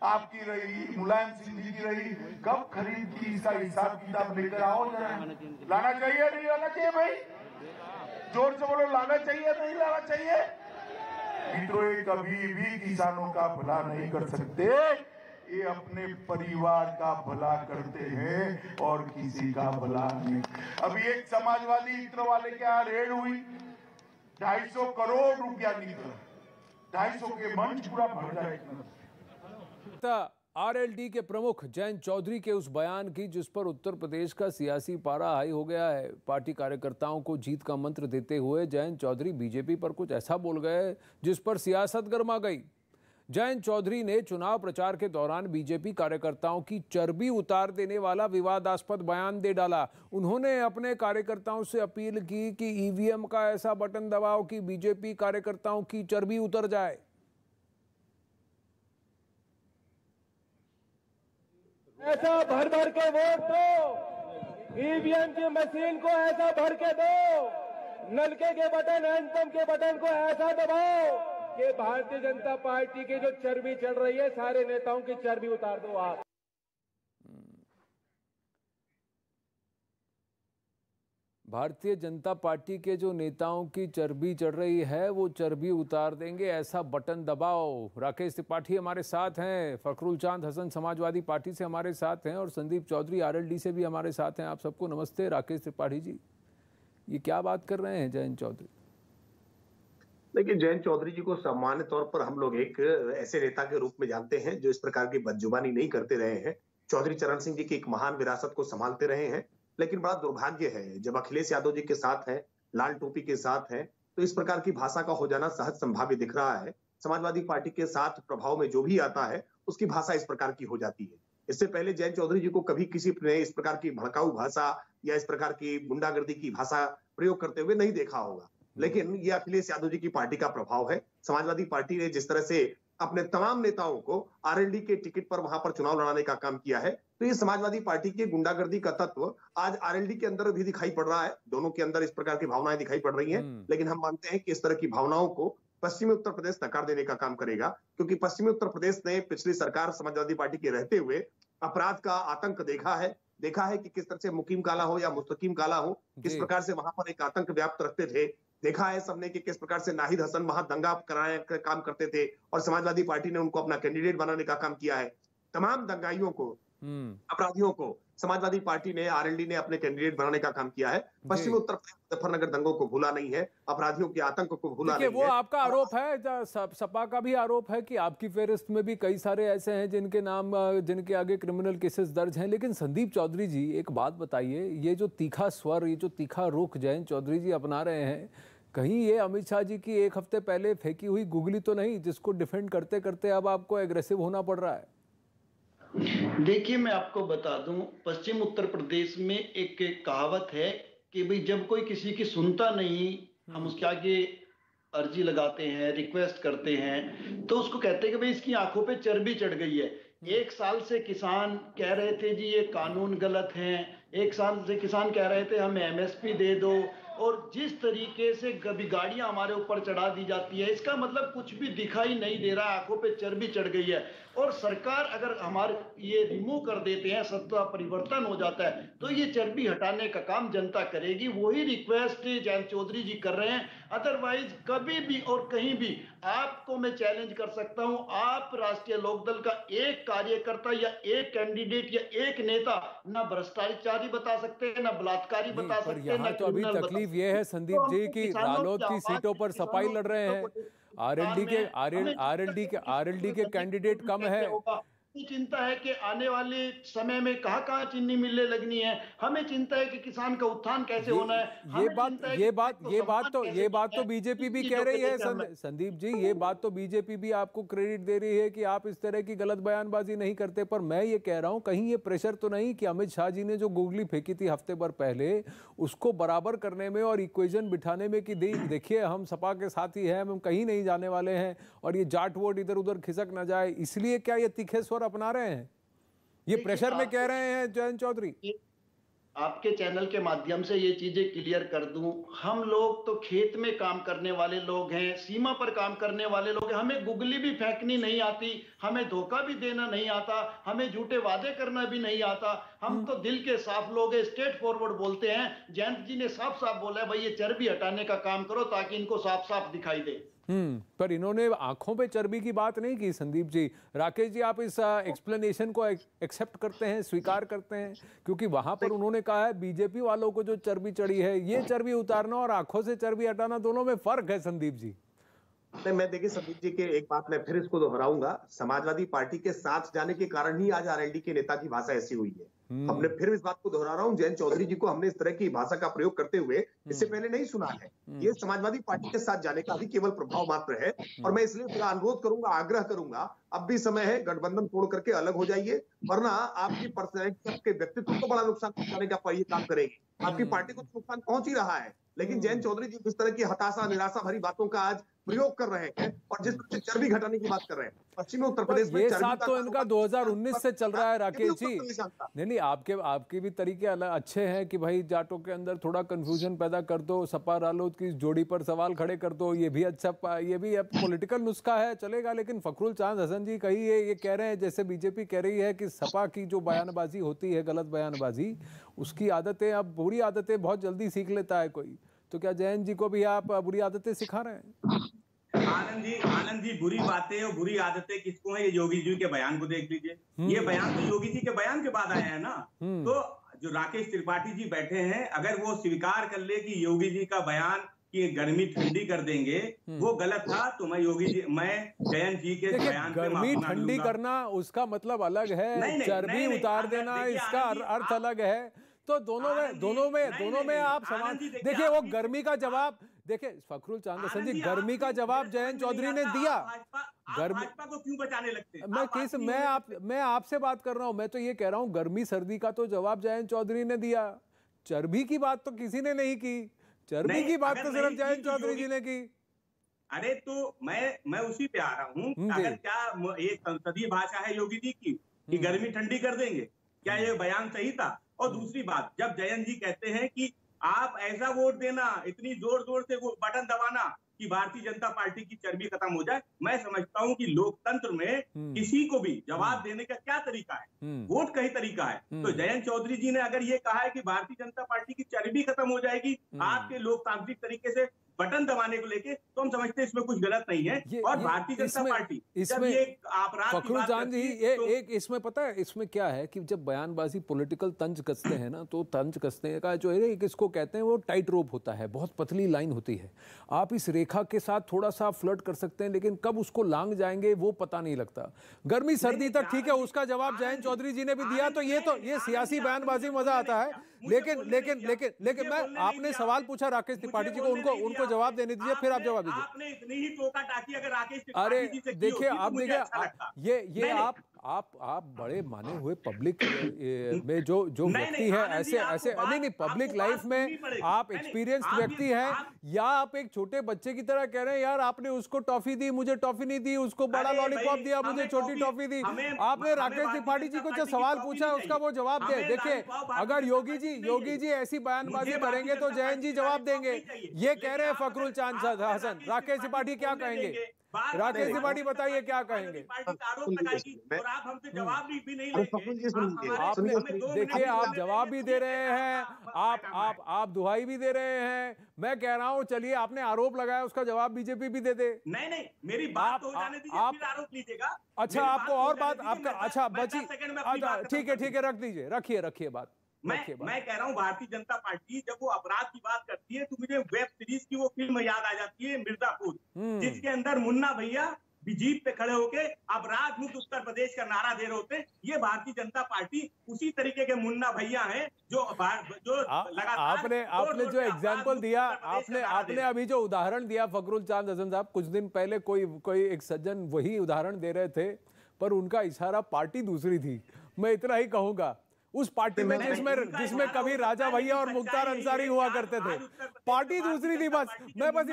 आपकी रही, मुलायम सिंह जी की रही, कब खरीद की इसका हिसाब किताब लेकर आओ जरा। लाना चाहिए नहीं लाना चाहिए भाई? जोर से बोलो, लाना चाहिए नहीं लाना चाहिए? मित्रों, ये कभी भी किसानों का भला नहीं कर सकते, ये अपने परिवार का भला करते हैं और किसी का भला नहीं। अभी एक समाजवादी इत्र वाले के यहाँ रेड हुई, 250 करोड़ रुपया निकला। 250 के मंच पूरा भर जाएगा। आरएलडी के प्रमुख जयंत चौधरी के उस बयान की जिस पर उत्तर प्रदेश का सियासी पारा हाई हो गया है। पार्टी कार्यकर्ताओं को जीत का मंत्र देते हुए जयंत चौधरी बीजेपी पर कुछ ऐसा बोल गए जिस पर सियासत गर्मा गई। जयंत चौधरी ने चुनाव प्रचार के दौरान बीजेपी कार्यकर्ताओं की चर्बी उतार देने वाला विवादास्पद बयान दे डाला। उन्होंने अपने कार्यकर्ताओं से अपील की कि ईवीएम का ऐसा बटन दबाओ कि बीजेपी कार्यकर्ताओं की चर्बी उतर जाए। ऐसा भर भर के वोट दो, ईवीएम की मशीन को ऐसा भर के दो, नलके के बटन, हैंडपंप के बटन को ऐसा दबाओ कि भारतीय जनता पार्टी की जो चर्बी चढ़ रही है, सारे नेताओं की चर्बी उतार दो आप। भारतीय जनता पार्टी के जो नेताओं की चर्बी चढ़ रही है वो चर्बी उतार देंगे, ऐसा बटन दबाओ। राकेश त्रिपाठी हमारे साथ हैं, फखरुल चांद हसन समाजवादी पार्टी से हमारे साथ हैं और संदीप चौधरी आरएलडी से भी हमारे साथ हैं। आप सबको नमस्ते। राकेश त्रिपाठी जी, ये क्या बात कर रहे हैं जयंत चौधरी? देखिए, जयंत चौधरी जी को सामान्य तौर पर हम लोग एक ऐसे नेता के रूप में जानते हैं जो इस प्रकार की बदजुबानी नहीं करते रहे हैं। चौधरी चरण सिंह जी की एक महान विरासत को संभालते रहे हैं, लेकिन बड़ा दुर्भाग्य है जब अखिलेश यादव जी के साथ हैं, लाल टोपी के साथ हैं, तो इस प्रकार की भाषा का हो जाना सहज संभाव्य दिख रहा है। समाजवादी पार्टी के साथ प्रभाव में जो भी आता है उसकी भाषा इस प्रकार की हो जाती है। इससे पहले जयंत चौधरी जी को कभी किसी ने इस प्रकार की भड़काऊ भाषा या इस प्रकार की गुंडागर्दी की भाषा प्रयोग करते हुए नहीं देखा होगा। लेकिन ये अखिलेश यादव जी की पार्टी का प्रभाव है। समाजवादी पार्टी ने जिस तरह से अपने तमाम नेताओं को आरएलडी के टिकट पर वहां पर चुनाव लड़ाने का काम किया है, तो ये समाजवादी पार्टी की गुंडागर्दी का तत्व आज आरएलडी के अंदर भी दिखाई पड़ रहा है। दोनों के अंदर इस प्रकार की भावनाएं दिखाई पड़ रही हैं, लेकिन हम मानते हैं कि इस तरह की भावनाओं को पश्चिमी उत्तर प्रदेश नकार देने का काम करेगा, क्योंकि पश्चिमी उत्तर प्रदेश ने पिछली सरकार समाजवादी पार्टी के रहते हुए अपराध का आतंक देखा है कि किस तरह से मुकीम काला हो या मुस्तकीम काला हो, किस प्रकार से वहां पर एक आतंक व्याप्त रखते थे। देखा है सबने कि किस प्रकार से नाहिद हसन वहां दंगा कराने का काम करते थे और समाजवादी पार्टी ने उनको अपना कैंडिडेट बनाने का काम किया है। तमाम दंगाइयों को, अपराधियों को समाजवादी पार्टी ने, आरएलडी ने अपने कैंडिडेट बनाने का काम किया है। पश्चिमी उत्तर प्रदेश मुजफ्फरनगर दंगों को भूला नहीं है, अपराधियों के आतंक को भूला नहीं है। वो आपका आरोप है, सपा का भी आरोप है कि आपकी फेहरिस्त में भी कई सारे ऐसे हैं जिनके नाम, जिनके आगे क्रिमिनल केसेस दर्ज हैं। लेकिन संदीप चौधरी जी, एक बात बताइए, ये जो तीखा स्वर, ये जो तीखा रुख जयंत चौधरी जी अपना रहे हैं, कहीं ये अमित शाह जी की एक हफ्ते पहले फेंकी हुई गुगली तो नहीं, जिसको डिफेंड करते करते अब आपको एग्रेसिव होना पड़ रहा है? देखिए, मैं आपको बता दूं, पश्चिम उत्तर प्रदेश में एक कहावत है कि भाई जब कोई किसी की सुनता नहीं, हम उसके आगे अर्जी लगाते हैं, रिक्वेस्ट करते हैं, तो उसको कहते हैं कि भाई इसकी आंखों पे चर्बी चढ़ गई है। 1 साल से किसान कह रहे थे जी ये कानून गलत हैं, एक साल से किसान कह रहे थे हमें एमएसपी दे दो, और जिस तरीके से कभी गाड़ियां हमारे ऊपर चढ़ा दी जाती है, इसका मतलब कुछ भी दिखाई नहीं दे रहा, आंखों पे चर्बी चढ़ गई है। और सरकार अगर हमारे ये रिमूव कर देते हैं, सत्ता परिवर्तन हो जाता है, तो ये चर्बी हटाने का काम जनता करेगी। वही रिक्वेस्ट जयंत चौधरी जी कर रहे हैं। अदरवाइज कभी भी और कहीं भी आपको मैं चैलेंज कर सकता हूं, आप राष्ट्रीय लोकदल का एक कार्यकर्ता या एक कैंडिडेट या एक नेता ना भ्रष्टाचारी बता सकते हैं, ना बलात्कारी बता सकते हैं, ना तो अभी तकलीफ ये है संदीप जी की रालोद की सीटों पर सफाई लड़ रहे हैं, आरएलडी के कैंडिडेट कम है। चिंता है कि आने वाले समय में कहां चीनी मिलें लगनी है, हमें चिंता है कि किसान का उत्थान कैसे होना है। ये बात तो बीजेपी भी कह रही है संदीप जी, ये बात तो बीजेपी भी आपको क्रेडिट दे रही है कि आप इस तरह की गलत बयानबाजी नहीं करते। पर मैं ये कह रहा हूं कहीं ये प्रेशर तो नहीं कि अमित शाह जी ने जो गूगली फेंकी थी हफ्ते भर पहले, उसको बराबर करने में और इक्वेशन बिठाने में कि देखिए हम सपा के साथी हैं, हम कहीं नहीं जाने वाले हैं और ये जाट वोट इधर उधर खिसक ना जाए, इसलिए क्या ये तीखे स्वर अपना रहे हैं? ये प्रेशर में कह रहे हैं जयंत चौधरी? आपके चैनल के माध्यम से ये चीजें क्लियर कर दूं, हम लोग तो खेत में काम करने वाले लोग हैं, सीमा पर काम करने वाले लोग हैं, हमें गुगली भी फेंकनी नहीं आती, हमें धोखा भी देना नहीं आता, हमें झूठे वादे करना भी नहीं आता। हम तो दिल के साफ लोग हैं, स्ट्रेट फॉरवर्ड बोलते हैं। जयंत जी ने साफ साफ बोला है भाई ये चर्बी हटाने का काम करो ताकि इनको साफ साफ दिखाई दे। पर इन्होंने आंखों पे चर्बी की बात नहीं की संदीप जी। राकेश जी, आप इस एक्सप्लेनेशन को एक्सेप्ट करते हैं, स्वीकार करते हैं? क्योंकि वहां पर उन्होंने कहा है बीजेपी वालों को जो चर्बी चढ़ी है, ये चर्बी उतारना और आंखों से चर्बी हटाना दोनों में फर्क है संदीप जी। मैं देखिए संदीप जी के एक बात मैं फिर इसको दोहराऊंगा, समाजवादी पार्टी के साथ जाने के कारण ही आज आरएलडी के नेता की भाषा ऐसी हुई है। हमने फिर इस बात को दोहरा रहा हूं, जयंत चौधरी जी को हमने इस तरह की भाषा का प्रयोग करते हुए इससे पहले नहीं सुना है। ये समाजवादी पार्टी के साथ जाने का भी केवल प्रभाव मात्र है। और मैं इसलिए पूरा अनुरोध करूंगा, आग्रह करूंगा, अब भी समय है, गठबंधन तोड़ करके अलग हो जाइए, वरना आपकी पर्सनैलिटी, आपके व्यक्तित्व को बड़ा नुकसान पहुंचाने का ये काम करेगी। आपकी पार्टी को नुकसान पहुंच ही रहा है, लेकिन जयंत चौधरी जी जिस तरह की हताशा निराशा भरी बातों का आज प्रयोग कर रहे हैं और जिस तरह से चर्बी घटाने की बात कर रहे हैं, पश्चिमी उत्तर प्रदेश में ये साथ तो इनका 2019 से चल रहा है राकेश जी। नहीं, आपके भी तरीके अच्छे हैं कि भाई जाटों के अंदर थोड़ा कंफ्यूजन पैदा कर दो, सपा रालोद की जोड़ी पर सवाल खड़े कर दो, ये भी अच्छा, ये भी अब पॉलिटिकल नुस्खा है, चलेगा। लेकिन फखरुल चांद हसन जी कही ये कह रहे हैं, जैसे बीजेपी कह रही है कि सपा की जो बयानबाजी होती है, गलत बयानबाजी, उसकी आदतें, अब बुरी आदतें बहुत जल्दी सीख लेता है कोई। तो क्या जयंत जी को भी आप बुरी आदतें सिखा रहे हैं? आनंद जी, बुरी बातें और बुरी आदतें किसको है? ये योगी जी के बयान को देख लीजिए। ये बयान तो योगी जी के बयान के बाद आया है ना। तो जो राकेश त्रिपाठी जी बैठे हैं, अगर वो स्वीकार कर ले कि योगी जी का बयान कि गर्मी ठंडी कर देंगे वो गलत था, तो मैं जयंत जी के बयान पे गर्मी ठंडी करना उसका मतलब अलग है, चर्बी उतार देना इसका अर्थ अलग है। तो दोनों में आप समान देखिए। वो गर्मी का जवाब देखिए, फखरुल चांद हसन जी, गर्मी का जवाब जयंत चौधरी ने दिया। भाजपा को क्यों बचाने लगते हैं? मैं आपसे बात कर रहा हूं, मैं तो ये कह रहा हूं गर्मी सर्दी का तो जवाब जयंत चौधरी ने दिया, चर्बी की बात तो किसी ने नहीं की। चर्बी की बात तो सिर्फ जयंत चौधरी जी ने की। अरे तो मैं उसी पे आ रहा हूँ। अगर क्या ये संसदीय भाषा है योगी जी की कि गर्मी ठंडी कर देंगे, क्या ये बयान सही था? और दूसरी बात, जब जयंत जी कहते हैं कि आप ऐसा वोट देना, इतनी जोर जोर से वो बटन दबाना कि भारतीय जनता पार्टी की चर्बी खत्म हो जाए, मैं समझता हूं कि लोकतंत्र में किसी को भी जवाब देने का क्या तरीका है? वोट का ही तरीका है। तो जयंत चौधरी जी ने अगर ये कहा है कि भारतीय जनता पार्टी की चर्बी खत्म हो जाएगी आपके लोकतांत्रिक तरीके से बटन दबाने को लेके, तो हम समझते हैं इसमें कुछ गलत नहीं है। और भारतीय जनता पार्टी इसमें फखरुल चांद जी एक इसमें पता है इसमें क्या है कि जब बयानबाजी पॉलिटिकल तंज कसते हैं ना, तो तंज कसने का जो है इसको कहते हैं वो टाइट रोप होता है, बहुत पतली लाइन होती है। आप इस रेखा के साथ थोड़ा सा फ्लर्ट कर सकते हैं, लेकिन कब उसको लांग जाएंगे वो पता नहीं लगता। गर्मी सर्दी तक ठीक है, उसका जवाब जयंत चौधरी जी ने भी दिया। तो ये सियासी बयानबाजी मजा आता है। लेकिन मैं आपने सवाल पूछा राकेश त्रिपाठी जी को, उनको जवाब देने दीजिए, फिर आप जवाब दीजिए। आपने इतनी ही टोका टाकी अगर राकेश अरे देखिए, आप देखिए, आप बड़े माने हुए पब्लिक में जो व्यक्ति है, ऐसे नहीं पब्लिक लाइफ में आप एक्सपीरियंस्ड व्यक्ति हैं, या आप एक छोटे बच्चे की तरह कह रहे हैं यार आपने उसको टॉफी दी मुझे टॉफी नहीं दी, उसको बड़ा लॉलीपॉप दिया मुझे छोटी टॉफी दी। आपने राकेश त्रिपाठी जी को जो सवाल पूछा उसका वो जवाब दे। देखिए अगर योगी जी ऐसी बयानबाजी करेंगे तो जयंत जी जवाब देंगे। ये कह रहे हैं फखरुल चांद हसन, राकेश त्रिपाठी क्या कहेंगे? राकेश त्रिपाठी बताइए क्या कहेंगे? और आप हमसे जवाब भी नहीं लेंगे। आपने देखिए आप जवाब भी दे रहे हैं, आप दुहाई भी दे रहे हैं। मैं कह रहा हूं चलिए आपने आरोप लगाया उसका जवाब बीजेपी भी दे दे। नहीं मेरी बात हो जाने दीजिए, फिर आरोप लीजिएगा। अच्छा आपको और बात आपका अच्छा बची, ठीक है रख दीजिए, रखिए बात। मैं कह रहा हूं भारतीय जनता पार्टी जब वो अपराध की बात करती है तो मुझे वेब सीरीज की वो फिल्म याद आ जाती है मिर्जापुर, जिसके अंदर मुन्ना भैया जीप पे खड़े होके अपराध मुक्त उत्तर प्रदेश का नारा दे रहे होते हैं। ये भारतीय जनता पार्टी उसी तरीके के मुन्ना भैया हैं जो लगातार आपने जो एग्जाम्पल दिया, आपने अभी जो उदाहरण दिया फखरुल चांद हसन साहब, कुछ दिन पहले कोई एक सज्जन वही उदाहरण दे रहे थे, पर उनका इशारा पार्टी दूसरी थी। मैं इतना ही कहूंगा उस पार्टी में जिसमें कभी राजा भैया और मुख्तार अंसारी हुआ करते थे, पार्टी दूसरी थी। बस मैं बस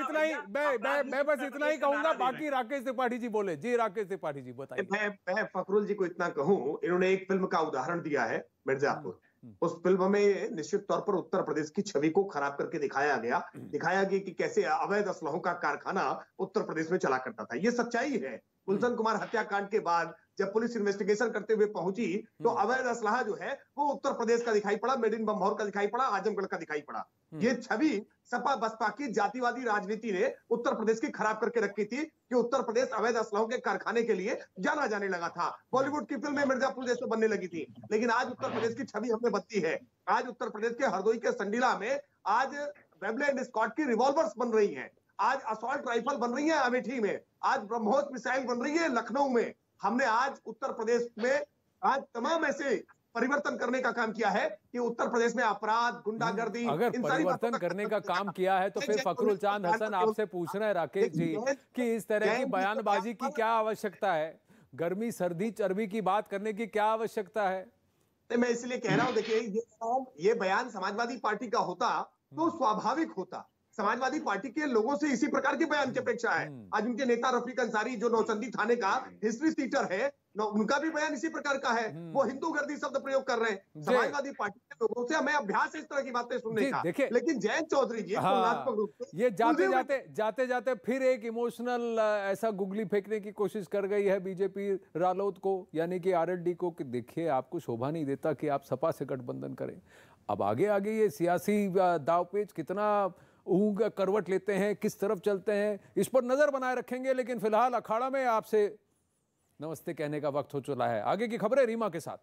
इतना ही कहूंगा, बाकी राकेश त्रिपाठी जी बोले। जी राकेश त्रिपाठी जी बताइए। मैं फखरुल जी को इतना कहूं, इन्होंने एक फिल्म का उदाहरण दिया है मिर्जापुर। उस फिल्म में निश्चित तौर पर उत्तर प्रदेश की छवि को खराब करके दिखाया गया कि कैसे अवैध असलहों का कारखाना उत्तर प्रदेश में चला करता था। ये सच्चाई है। गुलशन कुमार हत्याकांड के बाद जब पुलिस इन्वेस्टिगेशन करते हुए पहुंची तो अवैध असलहा जो है वो उत्तर प्रदेश का दिखाई पड़ा, मेड इन बम्भौर का दिखाई पड़ा, आजमगढ़ का दिखाई पड़ा। ये छवि सपा बसपा की जातिवादी राजनीति ने उत्तर प्रदेश की खराब करके रखी थी कि उत्तर प्रदेश अवैध असलहों के कारखाने के लिए जाना जाने लगा था। बॉलीवुड की फिल्में मिर्जापुर जैसे बनने लगी थी, लेकिन आज उत्तर प्रदेश की छवि हमने बदली है। आज उत्तर प्रदेश के हरदोई के संडीला में आज वेबले एंड स्कॉट की रिवॉल्वर्स बन रही है, आज असॉल्ट राइफल बन रही है अमेठी में, आज ब्रह्मोस मिसाइल बन रही है लखनऊ में। हमने आज उत्तर प्रदेश में आज तमाम ऐसे परिवर्तन करने का काम किया है कि उत्तर प्रदेश में अपराध, गुंडागर्दी, अगर परिवर्तन करने का काम किया है तो फिर फखरुल चांद हसन आपसे पूछ रहे हैं राकेश जी कि इस तरह की बयानबाजी की क्या आवश्यकता है? गर्मी सर्दी चर्बी की बात करने की क्या आवश्यकता है? मैं इसलिए कह रहा हूं, देखिए ये बयान समाजवादी पार्टी का होता तो स्वाभाविक होता। समाजवादी पार्टी के लोगों से इसी प्रकार के बयान की अपेक्षा है। आज उनके नेता रफीक अंसारी जो नौचंदी थाने का हिस्ट्री टीचर है, उनका भी बयान इसी प्रकार का है। वो हिंदू गर्दी शब्द प्रयोग कर रहे हैं। समाजवादी पार्टी के लोगों से हमें अभ्यास है इस तरह की बातें सुनने का। लेकिन जयंत चौधरी जी तुलनात्मक रूप से ये जाते फिर एक इमोशनल ऐसा गुगली फेंकने की कोशिश कर गई है बीजेपी रालोद को, यानी कि आरएलडी को, कि देखिए आपको शोभा नहीं देता कि आप सपा से गठबंधन करें। अब आगे ये सियासी दावपेच कितना करवट लेते हैं, किस तरफ चलते हैं, इस पर नजर बनाए रखेंगे। लेकिन फिलहाल अखाड़ा में आपसे नमस्ते कहने का वक्त हो चला है। आगे की खबरें रीमा के साथ।